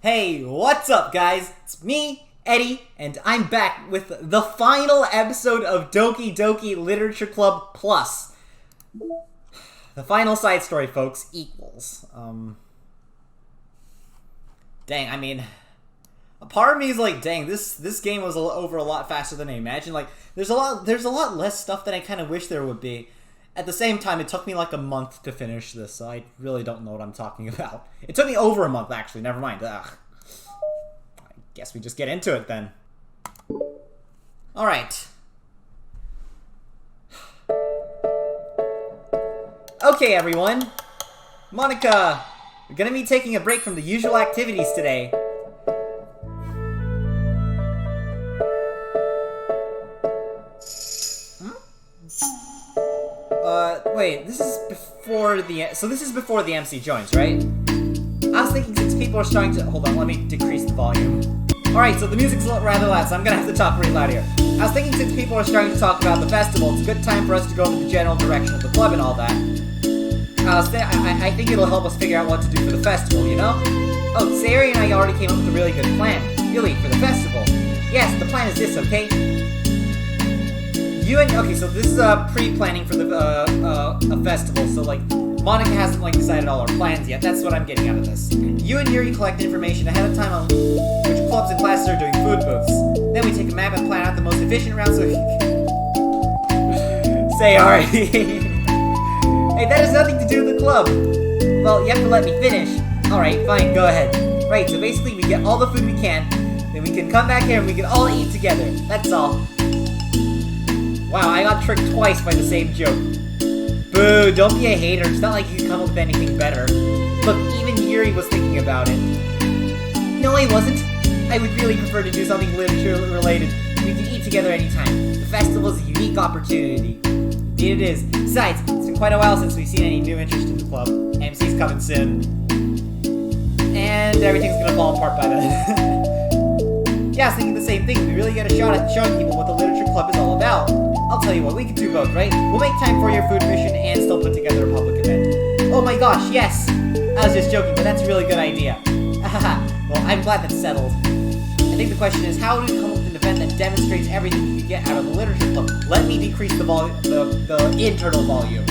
Hey, what's up, guys? It's me, Eddie, and I'm back with the final episode of Doki Doki Literature Club Plus. The final side story, folks, equals. Dang, I mean, a part of me is like, dang, this game was over a lot faster than I imagined. Like, there's a lot less stuff than I kind of wish there would be. At the same time, it took me like a month to finish this, so I really don't know what I'm talking about. It took me over a month, actually. Never mind. Ugh. I guess we just get into it, then. Alright. Okay, everyone. Monica, we're gonna be taking a break from the usual activities today. Wait, this is before the MC joins, right? I was thinking since people are starting to... Hold on, let me decrease the volume. Alright, so the music's rather loud, so I'm gonna have to talk pretty loud here. I was thinking since people are starting to talk about the festival, it's a good time for us to go into the general direction of the club and all that. I think it'll help us figure out what to do for the festival, you know? Oh, Sayori and I already came up with a really good plan. Really, for the festival. Yes, the plan is this, okay? Okay, so this is pre-planning for the a festival, so like Monica hasn't like decided all our plans yet. That's what I'm getting out of this. You and Yuri collect information ahead of time on which clubs and classes are doing food booths. Then we take a map and plan out the most efficient route so say alright. Hey, that has nothing to do with the club. Well, you have to let me finish. Alright, fine, go ahead. Right, so basically we get all the food we can, then we can come back here and we can all eat together. That's all. Wow, I got tricked twice by the same joke. Boo, don't be a hater. It's not like you can come up with anything better. Look, even Yuri was thinking about it. No, I wasn't. I would really prefer to do something literature-related. We can eat together anytime. The festival is a unique opportunity. Indeed it is. Besides, it's been quite a while since we've seen any new interest in the club. MC's coming soon. And everything's gonna fall apart by then. Yeah, I was thinking the same thing. We really get a shot at showing people what the literature club is all about. I'll tell you what, we can do both, right? We'll make time for your food mission and still put together a public event. Oh my gosh, yes! I was just joking, but that's a really good idea. Well, I'm glad that's settled. I think the question is, how do we come up with an event that demonstrates everything you can get out of the literature club? Let me decrease the internal volume,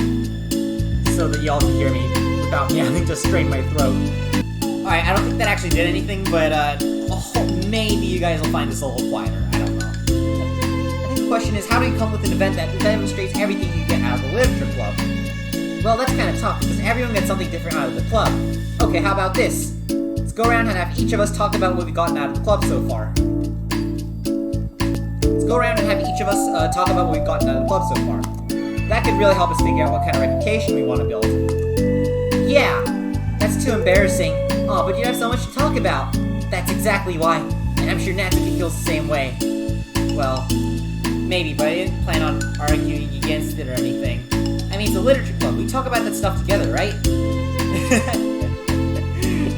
so that y'all can hear me without me having to strain my throat. Alright, I don't think that actually did anything, but maybe you guys will find this a little quieter. I don't know. The question is, how do you come up with an event that demonstrates everything you get out of the literature club? Well, that's kind of tough because everyone gets something different out of the club. Okay, how about this? Let's go around and have each of us talk about what we've gotten out of the club so far. Let's go around and have each of us talk about what we've gotten out of the club so far. That could really help us figure out what kind of reputation we want to build. Yeah, that's too embarrassing. Oh, but you have so much to talk about. That's exactly why. And I'm sure Natsuki feels the same way. Well, maybe, but I didn't plan on arguing against it or anything. I mean, it's a literature club. We talk about that stuff together, right?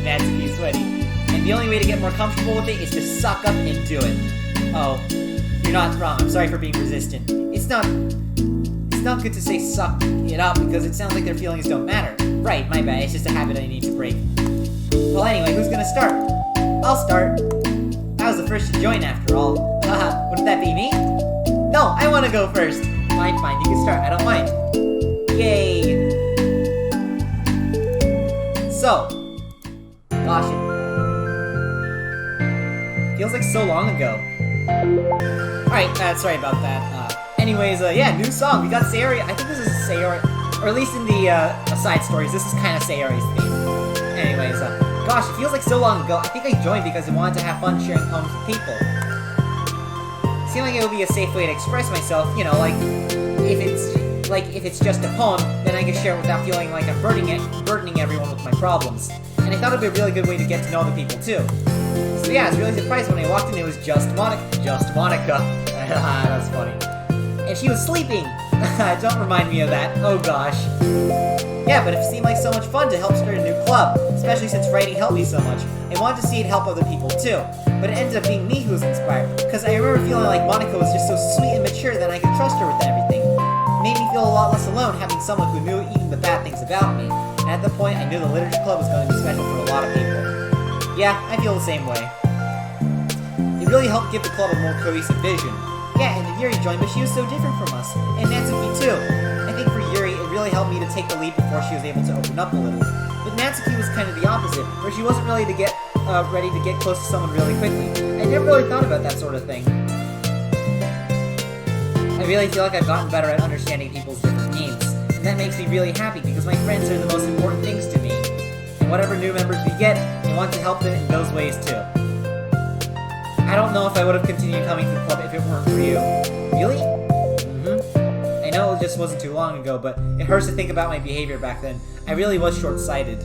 Natsuki's sweaty. And the only way to get more comfortable with it is to suck up and do it. Oh, you're not wrong. I'm sorry for being resistant. It's not good to say suck it up because it sounds like their feelings don't matter. Right, my bad. It's just a habit I need to break. Well, anyway, who's gonna start? I'll start. I was the first to join after all. Haha, wouldn't that be me? No, I want to go first. Fine, you can start. I don't mind. Yay. So, gosh, it feels like so long ago. Alright, sorry about that. Anyways, yeah, new song. We got Sayori. I think this is Sayori, or at least in the side stories, this is kind of Sayori's theme. Anyways, gosh, it feels like so long ago. I think I joined because I wanted to have fun sharing poems with people. It seemed like it would be a safe way to express myself, you know, like, if it's just a poem, then I can share it without feeling like I'm burdening everyone with my problems. And I thought it would be a really good way to get to know the people, too. So yeah, I was really surprised when I walked in, it was just Monica. That's funny. And she was sleeping! Don't remind me of that, oh gosh. Yeah, but it seemed like so much fun to help start a new club, especially since writing helped me so much. I wanted to see it help other people too, but it ended up being me who was inspired, because I remember feeling like Monica was just so sweet and mature that I could trust her with everything. It made me feel a lot less alone having someone who knew even the bad things about me, and at that point I knew the literature club was going to be special for a lot of people. Yeah, I feel the same way. It really helped give the club a more cohesive vision. Yeah, and then Yuri joined, but she was so different from us. And Natsuki too. I think for Yuri, it really helped me to take the lead before she was able to open up a little. But Natsuki was kind of the opposite, where she wasn't really ready to get close to someone really quickly. I never really thought about that sort of thing. I really feel like I've gotten better at understanding people's different needs. And that makes me really happy because my friends are the most important things to me. And whatever new members we get, I want to help them in those ways too. I don't know if I would have continued coming to the club if it weren't for you. Really? I know it just wasn't too long ago, but it hurts to think about my behavior back then. I really was short-sighted.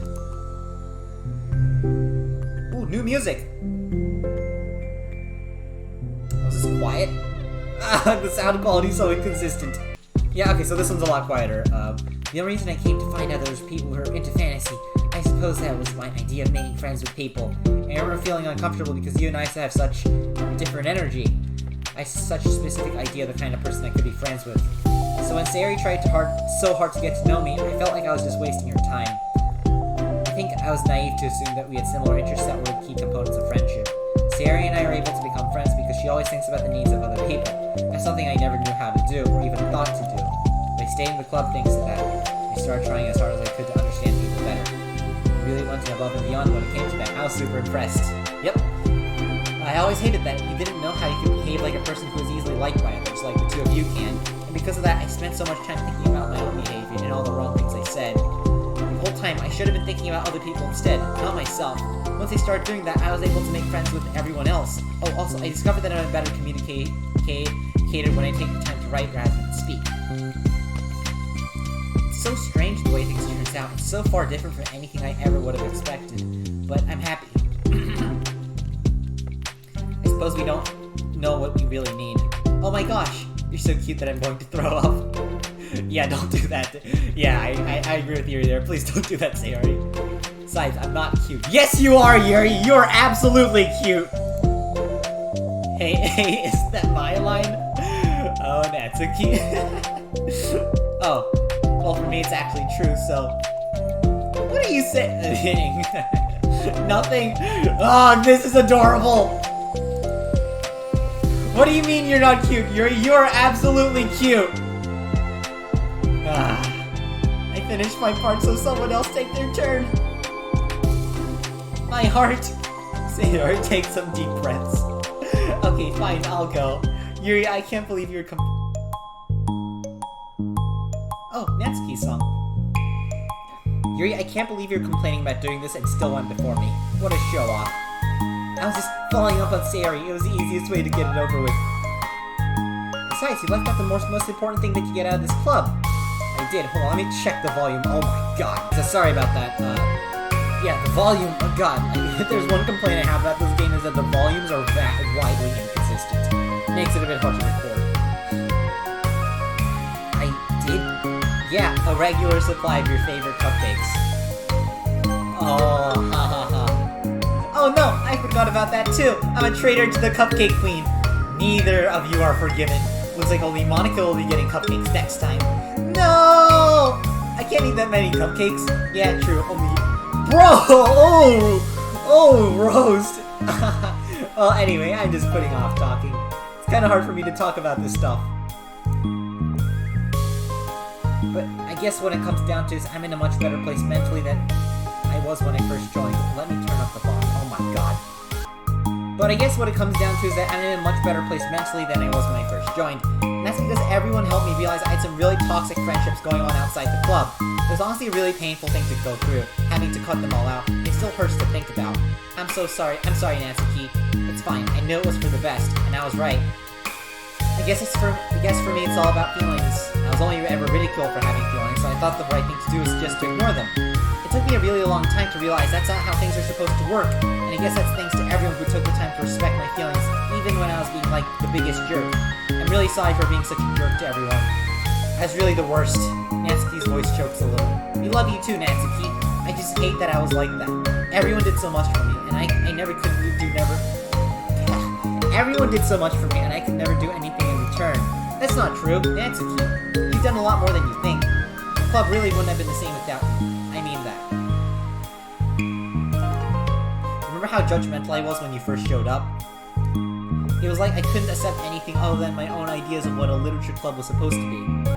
Ooh, new music! Was this quiet? The sound quality is so inconsistent. Yeah, okay, so this one's a lot quieter. The only reason I came to find out there was people who are into fantasy, I suppose that was my idea of making friends with people. I remember feeling uncomfortable because you and I have such different energy. I have such a specific idea of the kind of person I could be friends with. So when Sayori tried so hard to get to know me, I felt like I was just wasting her time. I think I was naive to assume that we had similar interests that were key components of friendship. Sayori and I are able to become friends because she always thinks about the needs of other people. That's something I never knew how to do, or even thought to do. By staying in the club thanks to that, I started trying as hard as I could to understand people better. I really went above and beyond when it came to that. I was super impressed. Yep. I always hated that you didn't know how you could behave like a person who was easily liked by others, like the two of you can. And because of that, I spent so much time thinking about my own behavior and all the wrong things I said. The whole time, I should have been thinking about other people instead, not myself. Once I started doing that, I was able to make friends with everyone else. Oh, also, I discovered that I'm better communicated when I take the time to write rather than speak. It's so strange the way things turns out. It's so far different from anything I ever would have expected. But I'm happy. I suppose we don't know what we really need. Oh my gosh, you're so cute that I'm going to throw up. Yeah, don't do that. Yeah, I agree with Yuri there. Please don't do that, Sayori. Besides, I'm not cute. Yes, you are, Yuri! You're absolutely cute! Hey, is that my line? Oh, Natsuki. Oh, well, for me it's actually true, so... What are you saying? Nothing? Oh, this is adorable! What do you mean you're not cute, Yuri? You're absolutely cute! I finished my part so someone else take their turn. My heart. Sayori, take some deep breaths. Okay, fine, I'll go. Yuri, I can't believe you're Oh, Natsuki's song. Yuri, I can't believe you're complaining about doing this and still went before me. What a show-off. I was just following up on Sayori. It was the easiest way to get it over with. Besides, you left out the most important thing that you get out of this club. I did. Hold on, let me check the volume. Oh my god. So sorry about that. Yeah, the volume. Oh god. If there's one complaint I have about this game is that the volumes are widely inconsistent. Makes it a bit hard to record. I did? Yeah, a regular supply of your favorite cupcakes. Oh, ha ha ha. Oh no, I forgot about that too. I'm a traitor to the Cupcake Queen. Neither of you are forgiven. Looks like only Monica will be getting cupcakes next time. No! I can't eat that many cupcakes. Yeah, true. Only... Bro! Oh, roast. Well, anyway, I'm just putting off talking. It's kind of hard for me to talk about this stuff. But I guess when it comes down to it, I'm in a much better place mentally than I was when I first joined. Let me turn up the volume. Oh my god. But I guess what it comes down to is that I'm in a much better place mentally than I was when I first joined. And that's because everyone helped me realize I had some really toxic friendships going on outside the club. It was honestly a really painful thing to go through, having to cut them all out. It still hurts to think about. I'm so sorry. I'm sorry, Natsuki. It's fine. I know it was for the best, and I was right. I guess for me it's all about feelings. I was only ever ridiculed for having feelings, so I thought the right thing to do was just to ignore them. It took me a really long time to realize that's not how things are supposed to work, and I guess that's thanks to everyone who took the time to respect my feelings, even when I was being, like, the biggest jerk. I'm really sorry for being such a jerk to everyone. I was really the worst. Natsuki's voice chokes a little. We love you too, Natsuki. I just hate that I was like that. Everyone did so much for me, and I never could Everyone did so much for me, and I could never do anything in return. That's not true, Natsuki. You've done a lot more than you think. The club really wouldn't have been the same without you. I mean that. Remember Remember how judgmental I was when you first showed up? It was like I couldn't accept anything other than my own ideas of what a literature club was supposed to be.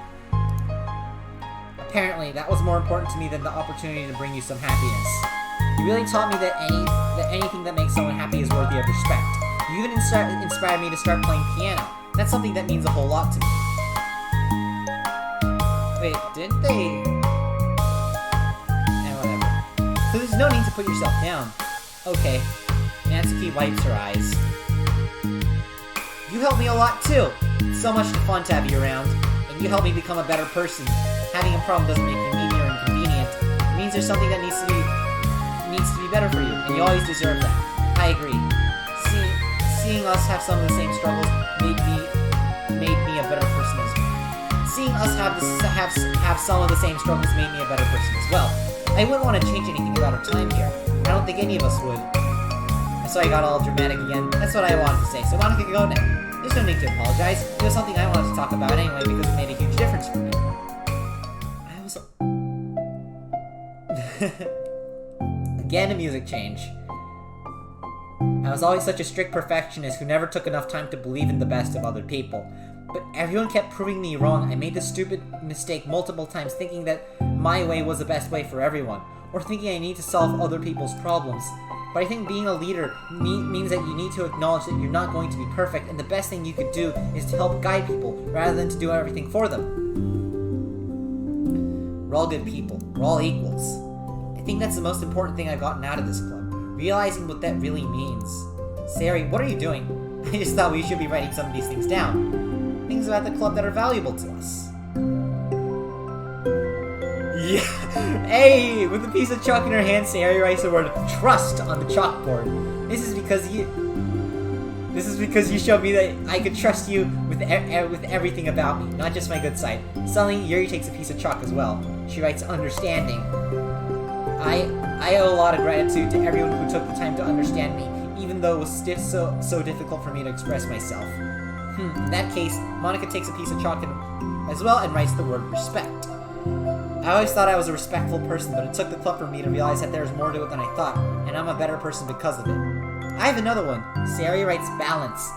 Apparently, that was more important to me than the opportunity to bring you some happiness. You really taught me that anything that makes someone happy is worthy of respect. You even inspired me to start playing piano. That's something that means a whole lot to me. Wait, didn't they... whatever. So there's no need to put yourself down. Okay. Natsuki wipes her eyes. You helped me a lot too. It's so much fun to have you around. And you helped me become a better person. Having a problem doesn't make you needy or inconvenient. It means there's something that needs to be better for you, and you always deserve that. I agree. Seeing us have some of the same struggles made me a better person as well. Seeing us have some of the same struggles made me a better person as well. I wouldn't want to change anything about our time here. I don't think any of us would. So I got all dramatic again. That's what I wanted to say. So Monica can go now. There's no need to apologize. It was something I wanted to talk about anyway because it made a huge difference for me. Again, a music change. I was always such a strict perfectionist who never took enough time to believe in the best of other people. But everyone kept proving me wrong. I made the stupid mistake multiple times thinking that my way was the best way for everyone, or thinking I need to solve other people's problems. But I think being a leader means that you need to acknowledge that you're not going to be perfect, and the best thing you could do is to help guide people rather than to do everything for them. We're all good people. We're all equals. I think that's the most important thing I've gotten out of this club, realizing what that really means. Sari, what are you doing? I just thought we should be writing some of these things down. Things about the club that are valuable to us. Yeah, hey! With a piece of chalk in her hand, Sari writes the word trust on the chalkboard. This is because you showed me that I could trust you with everything about me, not just my good side. Suddenly, Yuri takes a piece of chalk as well. She writes understanding. I owe a lot of gratitude to everyone who took the time to understand me, even though it was so difficult for me to express myself. In that case, Monica takes a piece of chalk as well and writes the word respect. I always thought I was a respectful person, but it took the club for me to realize that there's more to it than I thought, and I'm a better person because of it. I have another one. Sari writes balance.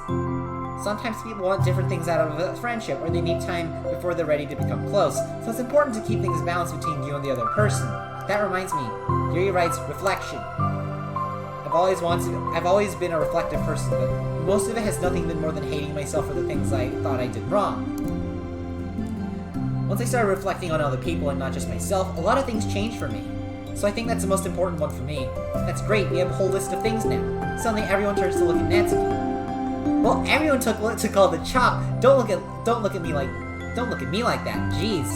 Sometimes people want different things out of a friendship, or they need time before they're ready to become close, so it's important to keep things balanced between you and the other person. That reminds me, Yuri writes reflection. I've always been a reflective person, but most of it has nothing been more than hating myself for the things I thought I did wrong. Once I started reflecting on other people and not just myself, a lot of things changed for me. So I think that's the most important one for me. That's great, we have a whole list of things now. Suddenly everyone turns to look at Natsuki. Well, everyone took all the chalk. Don't look at me like that. Jeez.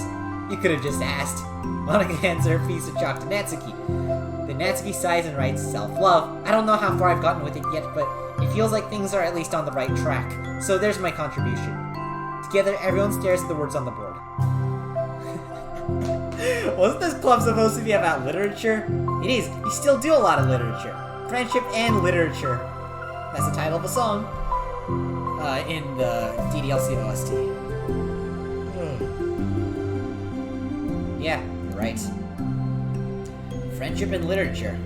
You could have just asked. Monica hands her piece of chalk to Natsuki. Then Natsuki sighs and writes self-love. I don't know how far I've gotten with it yet, but it feels like things are at least on the right track. So there's my contribution. Together, everyone stares at the words on the board. Wasn't this club supposed to be about literature? It is. You still do a lot of literature. Friendship and literature. That's the title of a song. In the DDLC OST. Yeah, you're right. Friendship and literature.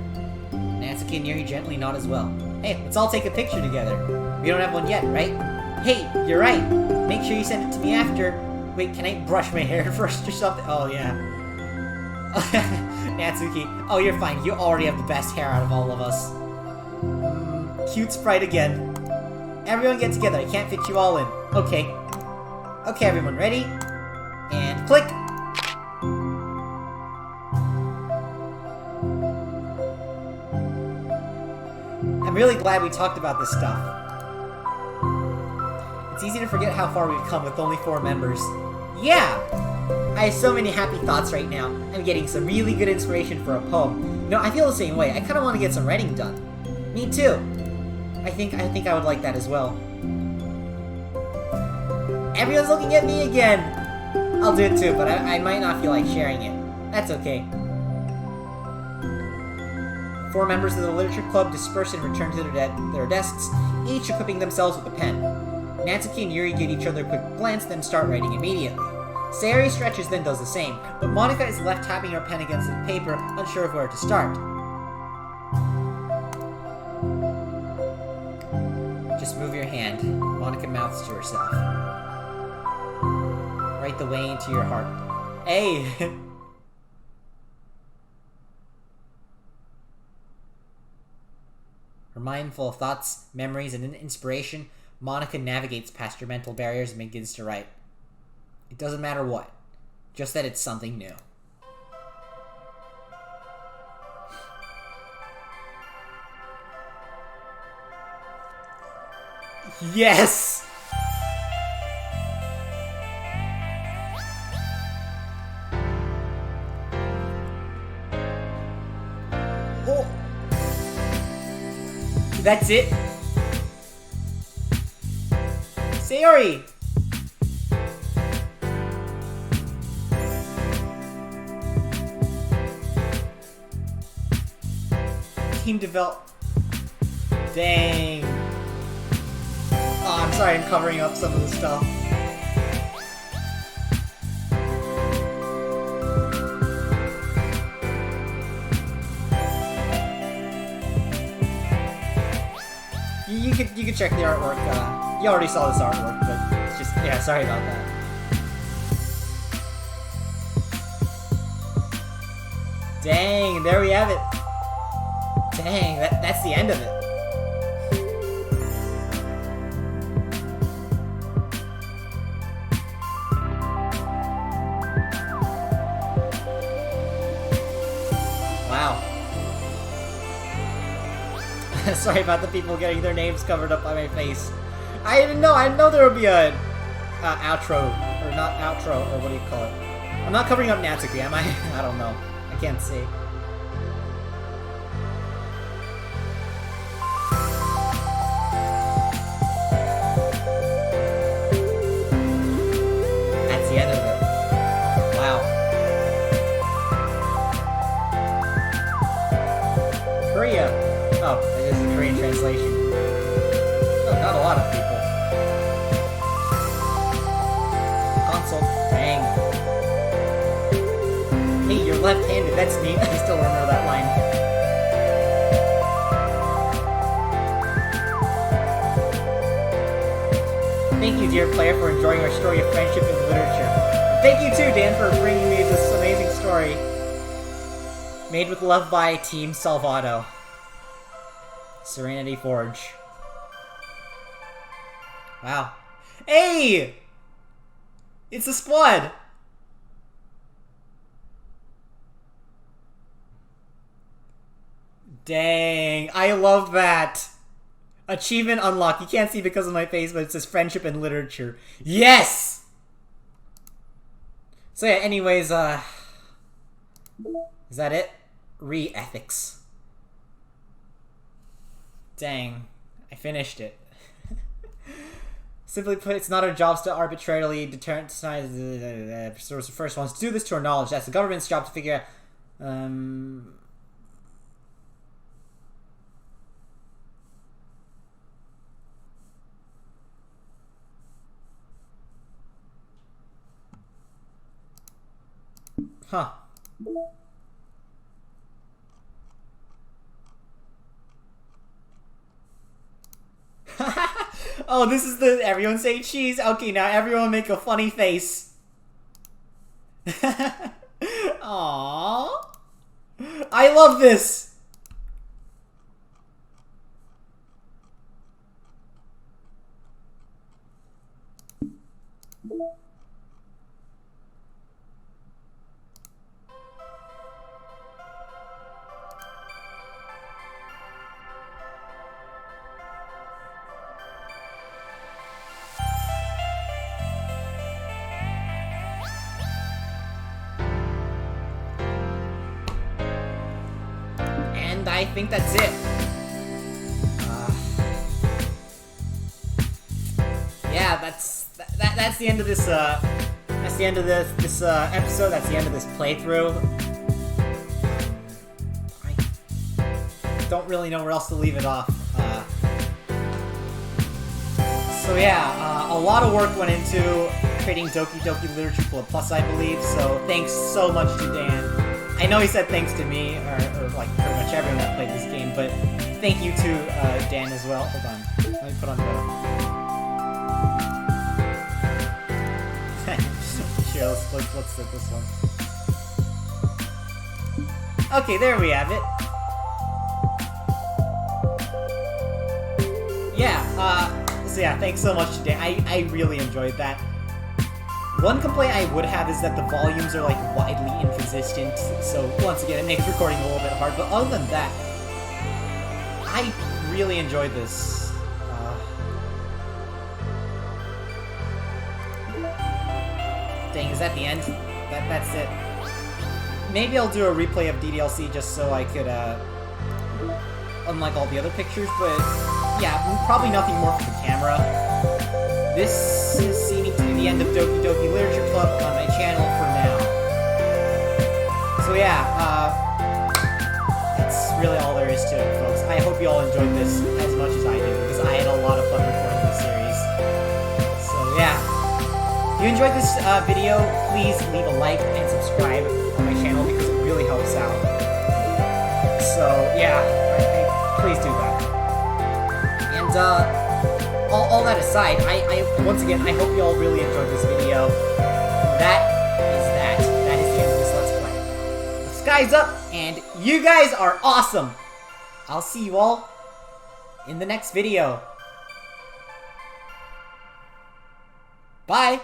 Natsuki and Yuri gently nod as well. Hey, let's all take a picture together. We don't have one yet, right? Hey, you're right. Make sure you send it to me after. Wait, can I brush my hair first or something? Oh, yeah. Natsuki, oh, you're fine. You already have the best hair out of all of us. Cute sprite again. Everyone get together. I can't fit you all in. Okay. Okay, everyone, ready? And click! I'm really glad we talked about this stuff. It's easy to forget how far we've come with only 4 members. Yeah! I have so many happy thoughts right now. I'm getting some really good inspiration for a poem. You know, I feel the same way. I kind of want to get some writing done. Me too. I think I would like that as well. Everyone's looking at me again! I'll do it too, but I might not feel like sharing it. That's okay. 4 members of the literature club disperse and return to their desks, each equipping themselves with a pen. Natsuki and Yuri give each other a quick glance, then start writing immediately. Sayori stretches, then does the same, but Monica is left tapping her pen against the paper, unsure of where to start. Just move your hand. Monica mouths to herself. Right the way into your heart. Hey! Her mind full of thoughts, memories, and inspiration, Monica navigates past your mental barriers and begins to write. It doesn't matter what. Just that it's something new. Yes! Oh. That's it? Sayori! Team develop. Dang. Oh, I'm sorry, I'm covering up some of the stuff. You could check the artwork. You already saw this artwork, but it's just, yeah, sorry about that. Dang, there we have it. Dang, that's the end of it. Wow. Sorry about the people getting their names covered up by my face. I didn't know there would be a outro, or not outro, or what do you call it? I'm not covering up Natsuki, am I? I don't know. I can't see. That's the end of it. Wow. Korea. Oh, that is the Korean translation. Oh, not a lot of people. Console. Dang. Hey, you're left-handed. That's neat. I still remember that line. Thank you, dear player, for enjoying our story of friendship and literature. And thank you too, Dan, for bringing me this amazing story. Made with love by Team Salvato. Serenity Forge. Wow. Hey! It's a squad! Dang, I love that. Achievement unlocked. You can't see because of my face, but it says friendship and literature. Yes! So yeah, anyways, is that it? Re-ethics. Dang, I finished it. Simply put, it's not our jobs to arbitrarily determine the first ones to do this to our knowledge. That's the government's job to figure out. Huh. Oh, this is the everyone say cheese. Okay, now everyone make a funny face. Aww. I love this. And I think that's it. Yeah, that's the end of this. That's the end of this episode. That's the end of this playthrough. I don't really know where else to leave it off. So yeah, a lot of work went into creating Doki Doki Literature Plus, I believe. So thanks so much to Dan. I know he said thanks to me, or like pretty much everyone that played this game, but thank you to Dan as well. Hold on. Let me put on the... Here, let's set this one. Okay, there we have it. Yeah, so yeah, thanks so much to Dan. I really enjoyed that. One complaint I would have is that the volumes are like widely inconsistent, so once again it makes recording a little bit hard, but other than that, I really enjoyed this. Dang, is that the end? That's it. Maybe I'll do a replay of DDLC just so I could, unlike all the other pictures, but yeah, probably nothing more for the camera. This is seeming to be the end of Doki Doki Literature Club on my channel for now. So yeah, that's really all there is to it, folks. I hope you all enjoyed this as much as I did, because I had a lot of fun recording this series. So yeah, if you enjoyed this video, please leave a like and subscribe on my channel because it really helps out. So yeah, please do that. And all that aside, once again, I hope you all really enjoyed this video. That is the end of this Let's Play. The sky's up, and you guys are awesome! I'll see you all in the next video. Bye!